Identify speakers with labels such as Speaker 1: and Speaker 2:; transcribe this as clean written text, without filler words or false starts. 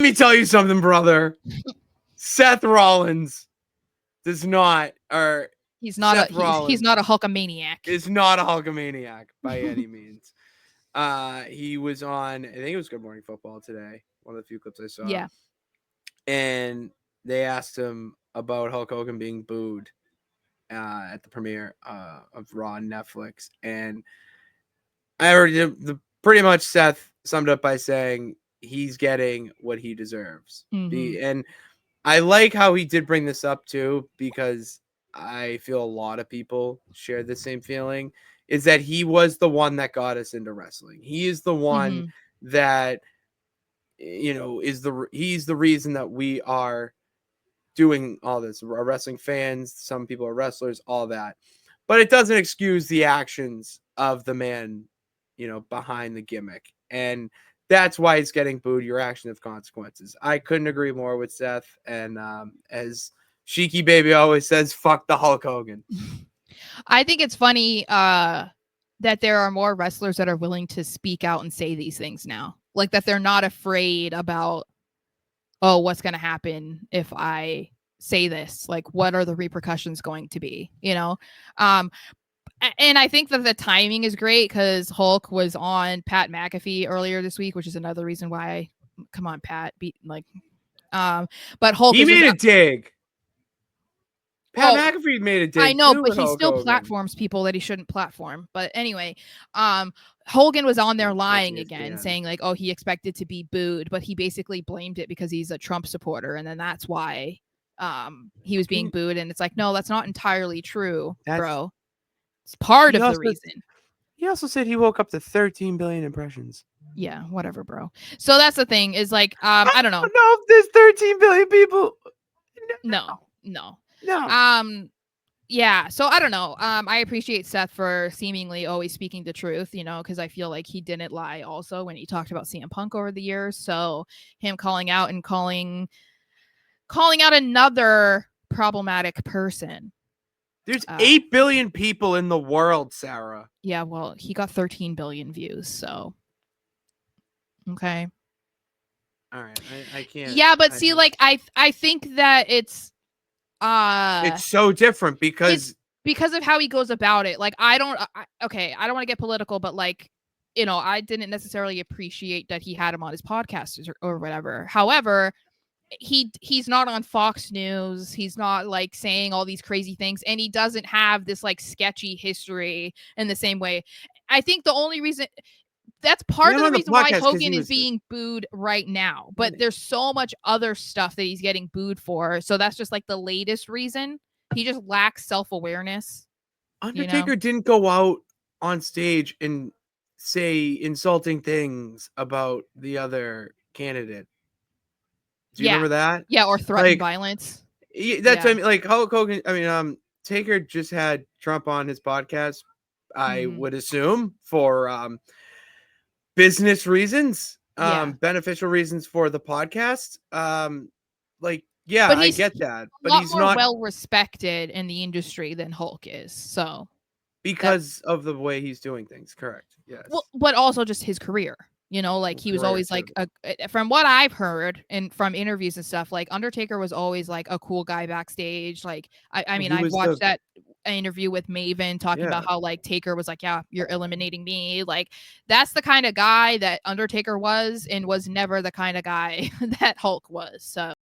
Speaker 1: me tell you something, brother. Seth Rollins does not, or
Speaker 2: he's not
Speaker 1: Seth
Speaker 2: a
Speaker 1: Rollins
Speaker 2: he's not a Hulkamaniac.
Speaker 1: is not a Hulkamaniac by any means. He was on, I think it was Good Morning Football today, one of the few clips I saw.
Speaker 2: Yeah.
Speaker 1: And they asked him about Hulk Hogan being booed at the premiere of Raw on Netflix. And I already pretty much Seth summed up by saying he's getting what he deserves.
Speaker 2: Mm-hmm.
Speaker 1: And I like how he did bring this up too, because I feel a lot of people share the same feeling, is that he was the one that got us into wrestling. He is the one that, he's the reason that we are doing all this. We're wrestling fans. Some people are wrestlers, all that. But it doesn't excuse the actions of the man, behind the gimmick. And that's why it's getting booed. Your actions have consequences. I couldn't agree more with Seth. And as Sheiky Baby always says, fuck the Hulk Hogan.
Speaker 2: I think it's funny that there are more wrestlers that are willing to speak out and say these things now. Like that they're not afraid about, oh, what's going to happen if I say this? Like, what are the repercussions going to be? And I think that the timing is great because Hulk was on Pat McAfee earlier this week, which is another reason why. Come on, Pat, but Hulk.
Speaker 1: He made a dig. Pat McAfee made a dig.
Speaker 2: I know,
Speaker 1: too,
Speaker 2: but he
Speaker 1: Hulk
Speaker 2: still
Speaker 1: Hogan.
Speaker 2: platforms people that he shouldn't platform. But anyway, Hogan was on there lying again, saying like, "Oh, he expected to be booed," but he basically blamed it because he's a Trump supporter, and then that's why he was being booed. And it's like, no, that's not entirely true, bro. It's part of the reason.
Speaker 1: He also said he woke up to 13 billion impressions.
Speaker 2: Yeah, whatever, bro. So that's the thing is like, I don't know.
Speaker 1: I don't know if there's 13 billion people.
Speaker 2: No.
Speaker 1: Yeah.
Speaker 2: So I don't know. I appreciate Seth for seemingly always speaking the truth, because I feel like he didn't lie also when he talked about CM Punk over the years. So him calling out and calling out another problematic person.
Speaker 1: There's 8 billion people in the world, Sarah.
Speaker 2: Yeah, well, he got 13 billion views, so. Okay.
Speaker 1: All right, I can't.
Speaker 2: Yeah, but see, like, I think that it's
Speaker 1: so different because
Speaker 2: of how he goes about it. Like, I don't want to get political, but like, I didn't necessarily appreciate that he had him on his podcast or whatever. However, he's not on Fox News. He's not like saying all these crazy things, and he doesn't have this like sketchy history in the same way. I think the only reason that's part of the reason why Hogan is being booed right now, but there's so much other stuff that he's getting booed for. So that's just like the latest reason. He just lacks self-awareness.
Speaker 1: Undertaker didn't go out on stage and say insulting things about the other candidate. Do you remember that?
Speaker 2: Yeah, or threaten violence.
Speaker 1: That's what I mean. Like Hulk Hogan, Taker just had Trump on his podcast, I would assume, for business reasons, beneficial reasons for the podcast. I get that. But he's not
Speaker 2: well respected in the industry than Hulk is. So
Speaker 1: because of the way he's doing things, correct. Yes.
Speaker 2: Well, but also just his career. Like he was always like from what I've heard and from interviews and stuff, like Undertaker was always like a cool guy backstage. Like I mean, I've watched that interview with Maven talking about how like Taker was like, yeah, you're eliminating me. Like that's the kind of guy that Undertaker was and was never the kind of guy that Hulk was. So